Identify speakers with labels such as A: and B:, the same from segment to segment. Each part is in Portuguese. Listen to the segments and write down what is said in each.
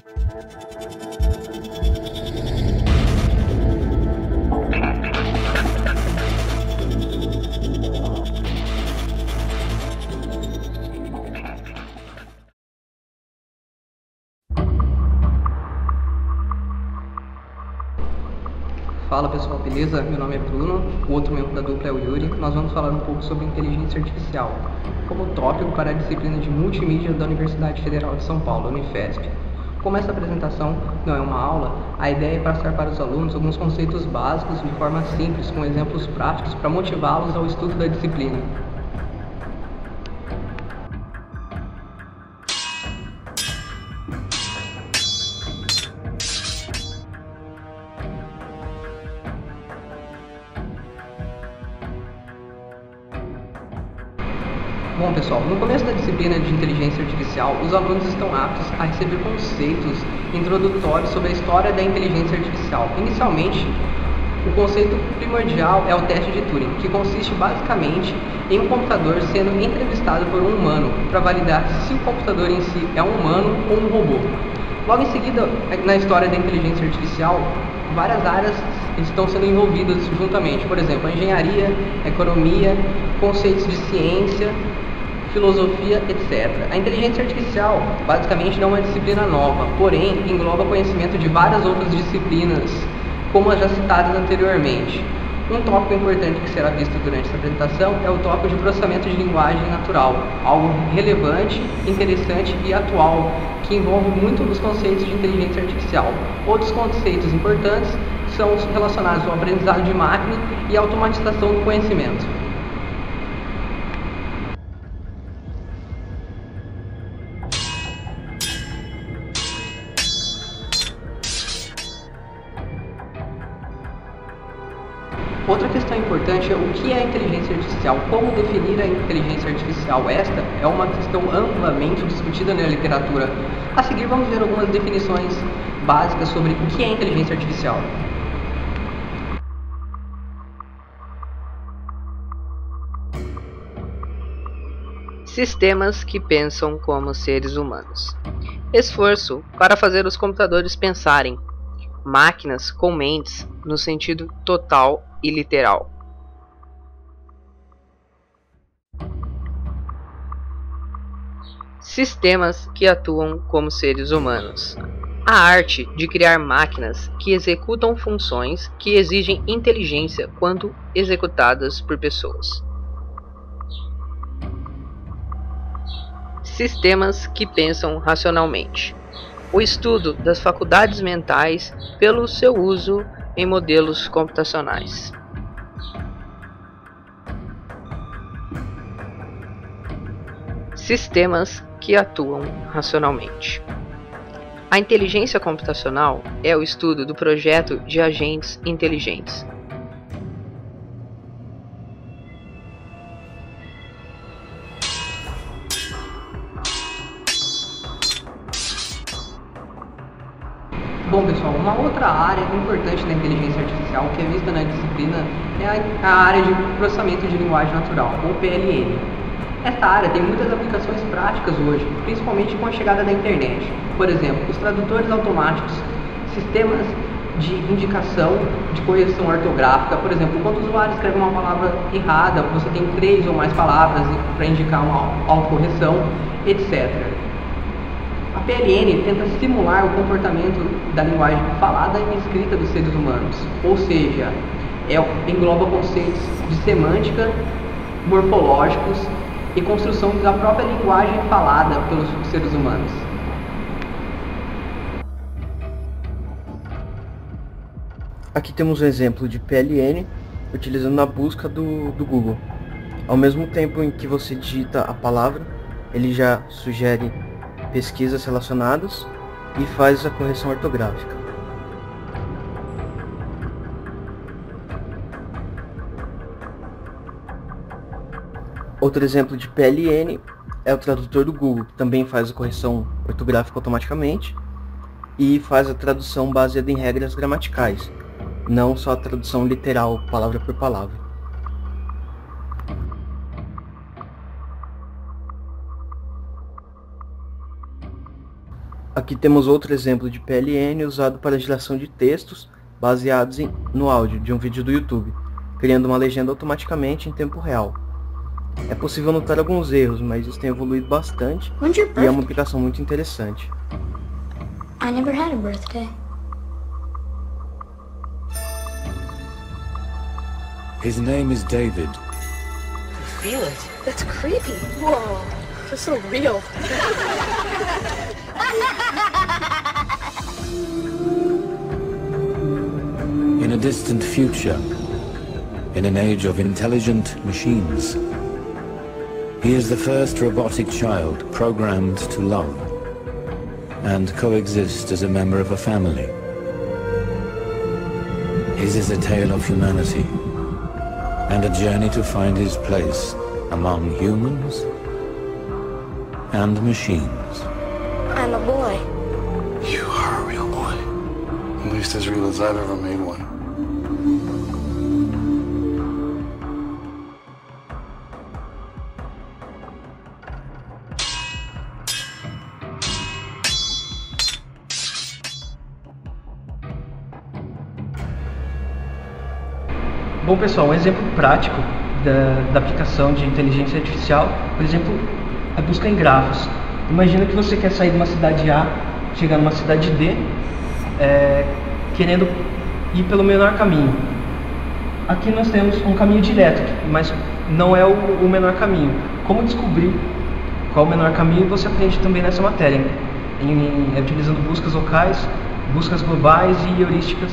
A: Fala pessoal, beleza? Meu nome é Bruno, o outro membro da dupla é o Yuri. Nós vamos falar um pouco sobre inteligência artificial, como tópico para a disciplina de multimídia da Universidade Federal de São Paulo, Unifesp. Como essa apresentação não é uma aula, a ideia é passar para os alunos alguns conceitos básicos de forma simples, com exemplos práticos para motivá-los ao estudo da disciplina. Bom pessoal, no começo da disciplina de inteligência artificial, os alunos estão aptos a receber conceitos introdutórios sobre a história da inteligência artificial. Inicialmente, o conceito primordial é o teste de Turing, que consiste basicamente em um computador sendo entrevistado por um humano para validar se o computador em si é um humano ou um robô. Logo em seguida, na história da inteligência artificial, várias áreas estão sendo envolvidas juntamente, por exemplo, a engenharia, a economia, conceitos de ciência, filosofia, etc. A inteligência artificial basicamente não é uma disciplina nova, porém engloba conhecimento de várias outras disciplinas, como as já citadas anteriormente. Um tópico importante que será visto durante essa apresentação é o tópico de processamento de linguagem natural, algo relevante, interessante e atual, que envolve muito dos conceitos de inteligência artificial. Outros conceitos importantes são os relacionados ao aprendizado de máquina e à automatização do conhecimento. Outra questão importante é o que é a inteligência artificial, como definir a inteligência artificial. Esta é uma questão amplamente discutida na literatura. A seguir vamos ver algumas definições básicas sobre o que é inteligência artificial.
B: Sistemas que pensam como seres humanos. Esforço para fazer os computadores pensarem. Máquinas com mentes no sentido total e literal. Sistemas que atuam como seres humanos. A arte de criar máquinas que executam funções que exigem inteligência quando executadas por pessoas. Sistemas que pensam racionalmente. O estudo das faculdades mentais pelo seu uso em modelos computacionais. Sistemas que atuam racionalmente. A inteligência computacional é o estudo do projeto de agentes inteligentes.
A: Bom pessoal, uma outra área importante da inteligência artificial que é vista na disciplina é a área de processamento de linguagem natural, ou PLN. Esta área tem muitas aplicações práticas hoje, principalmente com a chegada da internet. Por exemplo, os tradutores automáticos, sistemas de indicação de correção ortográfica. Por exemplo, quando o usuário escreve uma palavra errada, você tem 3 ou mais palavras para indicar uma autocorreção, etc. A PLN tenta simular o comportamento da linguagem falada e escrita dos seres humanos, ou seja, engloba conceitos de semântica, morfológicos e construção da própria linguagem falada pelos seres humanos.
C: Aqui temos um exemplo de PLN utilizando a busca do Google. Ao mesmo tempo em que você digita a palavra, ele já sugere pesquisas relacionadas e faz a correção ortográfica. Outro exemplo de PLN é o tradutor do Google, que também faz a correção ortográfica automaticamente e faz a tradução baseada em regras gramaticais, não só a tradução literal, palavra por palavra. Aqui temos outro exemplo de PLN usado para geração de textos baseados no áudio de um vídeo do YouTube, criando uma legenda automaticamente em tempo real. É possível notar alguns erros, mas isso tem evoluído bastante e é uma aplicação muito interessante.
D: I never had a birthday.
E: His name is David.
F: Feel it. That's creepy. Whoa, that's so real.
E: In a distant future, in an age of intelligent machines, he is the first robotic child programmed to love and coexist as a member of a family. His is a tale of humanity and a journey to find his place among humans and machines.
D: I'm a boy.
G: You are a real boy. At least as real as I've ever made one.
A: Bom pessoal, um exemplo prático da aplicação de inteligência artificial, por exemplo, a busca em grafos. Imagina que você quer sair de uma cidade A, chegar numa cidade D, querendo ir pelo menor caminho. Aqui nós temos um caminho direto, mas não é o menor caminho. Como descobrir qual é o menor caminho, você aprende também nessa matéria, utilizando buscas locais, buscas globais e heurísticas.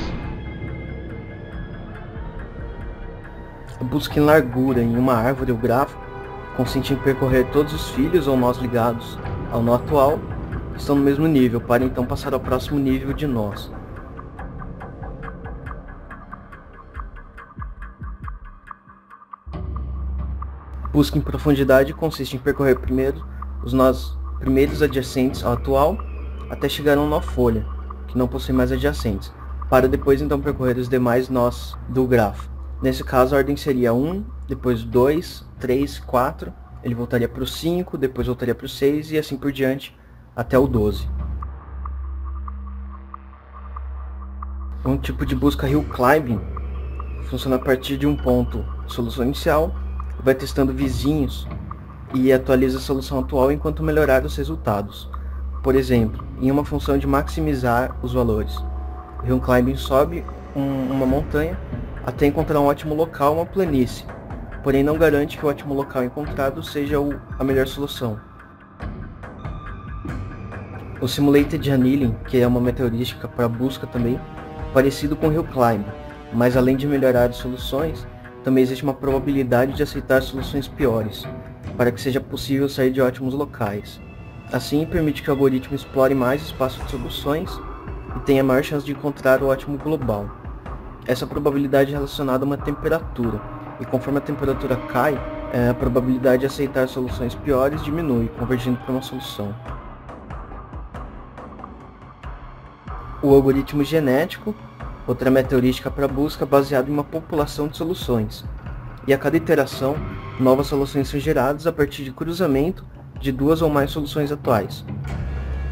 C: A busca em largura em uma árvore ou grafo consiste em percorrer todos os filhos ou nós ligados ao nó atual que estão no mesmo nível, para então passar ao próximo nível de nós. Busca em profundidade consiste em percorrer primeiro os nós primeiros adjacentes ao atual até chegar a um nó folha, que não possui mais adjacentes, para depois então percorrer os demais nós do grafo. Nesse caso a ordem seria 1, depois 2, 3, 4, ele voltaria para o 5, depois voltaria para o 6 e assim por diante até o 12. Um tipo de busca hill climbing funciona a partir de um ponto, solução inicial, vai testando vizinhos e atualiza a solução atual enquanto melhorar os resultados. Por exemplo, em uma função de maximizar os valores, o hill climbing sobe uma montanha até encontrar um ótimo local, uma planície, porém não garante que o ótimo local encontrado seja a melhor solução. O Simulated Annealing, que é uma metaheurística para busca também, parecido com o Hill Climb, mas além de melhorar as soluções, também existe uma probabilidade de aceitar soluções piores, para que seja possível sair de ótimos locais. Assim, permite que o algoritmo explore mais espaço de soluções e tenha maior chance de encontrar o ótimo global. Essa probabilidade é relacionada a uma temperatura, e conforme a temperatura cai, a probabilidade de aceitar soluções piores diminui, convergindo para uma solução. O algoritmo genético, outra metaheurística para busca baseada em uma população de soluções, e a cada iteração, novas soluções são geradas a partir de cruzamento de duas ou mais soluções atuais.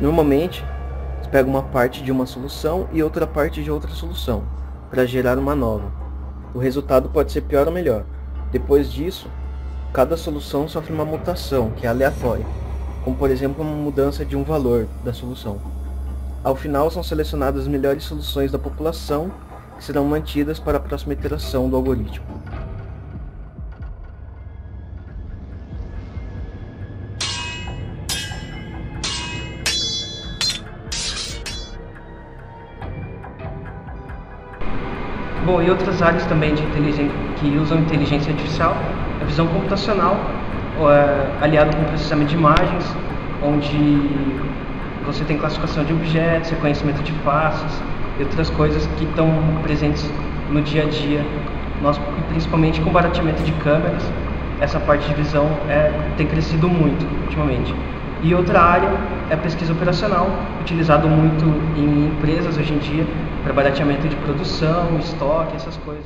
C: Normalmente, se pega uma parte de uma solução e outra parte de outra solução, para gerar uma nova. O resultado pode ser pior ou melhor. Depois disso, cada solução sofre uma mutação, que é aleatória, como por exemplo uma mudança de um valor da solução. Ao final são selecionadas as melhores soluções da população, que serão mantidas para a próxima iteração do algoritmo.
A: Bom, e outras áreas também de que usam inteligência artificial, a visão computacional, aliado com processamento de imagens, onde você tem classificação de objetos, reconhecimento de faces e outras coisas que estão presentes no dia a dia, e principalmente com barateamento de câmeras. Essa parte de visão tem crescido muito ultimamente. E outra área é a pesquisa operacional, utilizado muito em empresas hoje em dia, para barateamento de produção, estoque, essas coisas.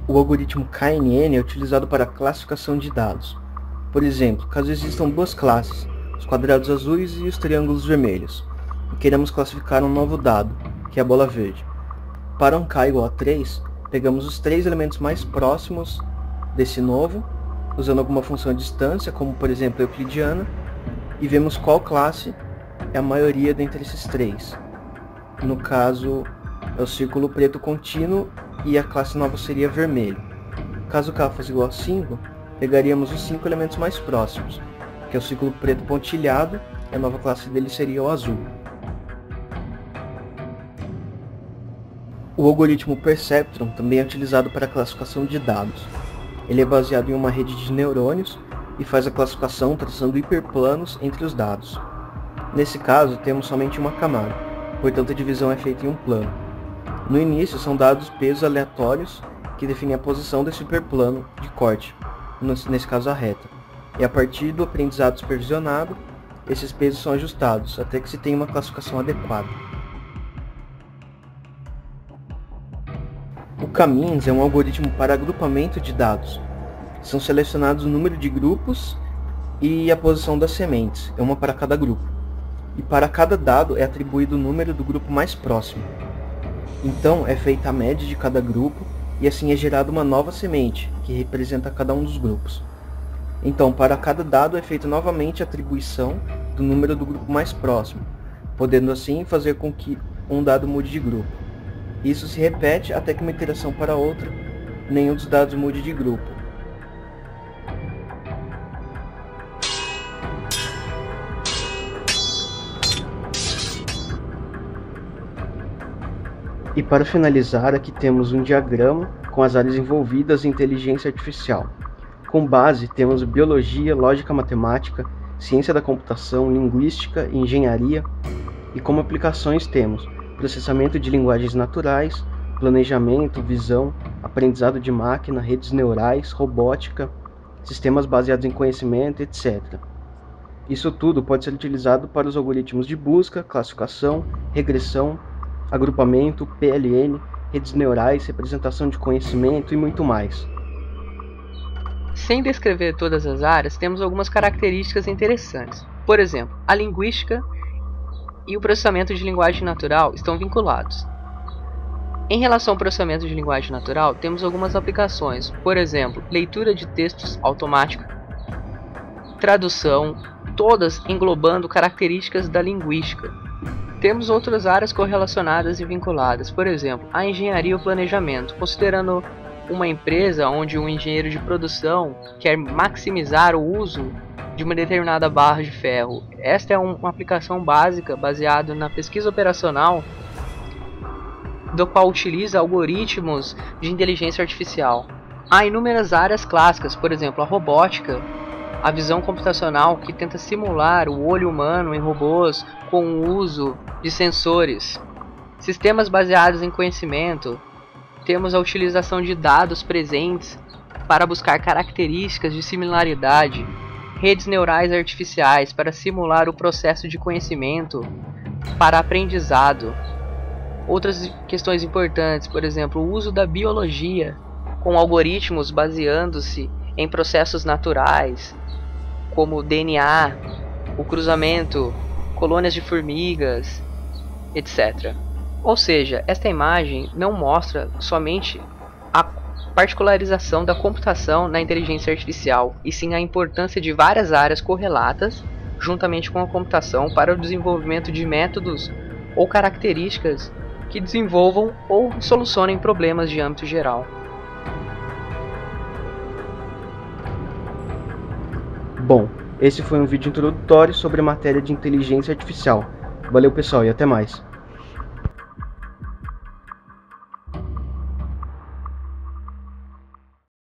C: O algoritmo KNN é utilizado para a classificação de dados. Por exemplo, caso existam duas classes, os quadrados azuis e os triângulos vermelhos. E queremos classificar um novo dado, que é a bola verde. Para um k igual a 3, pegamos os 3 elementos mais próximos desse novo, usando alguma função de distância, como por exemplo euclidiana, e vemos qual classe é a maioria dentre esses 3. No caso, é o círculo preto contínuo e a classe nova seria vermelho. Caso k fosse igual a 5, pegaríamos os 5 elementos mais próximos, que é o círculo preto pontilhado, e a nova classe dele seria o azul. O algoritmo Perceptron também é utilizado para a classificação de dados. Ele é baseado em uma rede de neurônios e faz a classificação traçando hiperplanos entre os dados. Nesse caso, temos somente uma camada, portanto a divisão é feita em um plano. No início, são dados pesos aleatórios que definem a posição desse hiperplano de corte, nesse caso a reta. E a partir do aprendizado supervisionado, esses pesos são ajustados até que se tenha uma classificação adequada. O K-means é um algoritmo para agrupamento de dados. São selecionados o número de grupos e a posição das sementes, é uma para cada grupo. E para cada dado é atribuído o número do grupo mais próximo. Então é feita a média de cada grupo e assim é gerada uma nova semente, que representa cada um dos grupos. Então para cada dado é feita novamente a atribuição do número do grupo mais próximo, podendo assim fazer com que um dado mude de grupo. Isso se repete até que uma iteração para outra, nenhum dos dados mude de grupo. E para finalizar, aqui temos um diagrama com as áreas envolvidas em inteligência artificial. Com base, temos biologia, lógica matemática, ciência da computação, linguística e engenharia. E como aplicações temos processamento de linguagens naturais, planejamento, visão, aprendizado de máquina, redes neurais, robótica, sistemas baseados em conhecimento, etc. Isso tudo pode ser utilizado para os algoritmos de busca, classificação, regressão, agrupamento, PLN, redes neurais, representação de conhecimento e muito mais.
B: Sem descrever todas as áreas, temos algumas características interessantes. Por exemplo, a linguística e o processamento de linguagem natural estão vinculados. Em relação ao processamento de linguagem natural, temos algumas aplicações, por exemplo, leitura de textos automática, tradução, todas englobando características da linguística. Temos outras áreas correlacionadas e vinculadas, por exemplo, a engenharia e o planejamento, considerando uma empresa onde um engenheiro de produção quer maximizar o uso de uma determinada barra de ferro. Esta é uma aplicação básica baseada na pesquisa operacional, do qual utiliza algoritmos de inteligência artificial. Há inúmeras áreas clássicas, por exemplo, a robótica, a visão computacional que tenta simular o olho humano em robôs com o uso de sensores. Sistemas baseados em conhecimento, temos a utilização de dados presentes para buscar características de similaridade, redes neurais artificiais para simular o processo de conhecimento para aprendizado. Outras questões importantes, por exemplo, o uso da biologia com algoritmos baseando-se em processos naturais, como o DNA, o cruzamento, colônias de formigas, etc. Ou seja, esta imagem não mostra somente a particularização da computação na inteligência artificial, e sim a importância de várias áreas correlatas, juntamente com a computação, para o desenvolvimento de métodos ou características que desenvolvam ou solucionem problemas de âmbito geral.
C: Bom, esse foi um vídeo introdutório sobre a matéria de inteligência artificial. Valeu pessoal e até mais.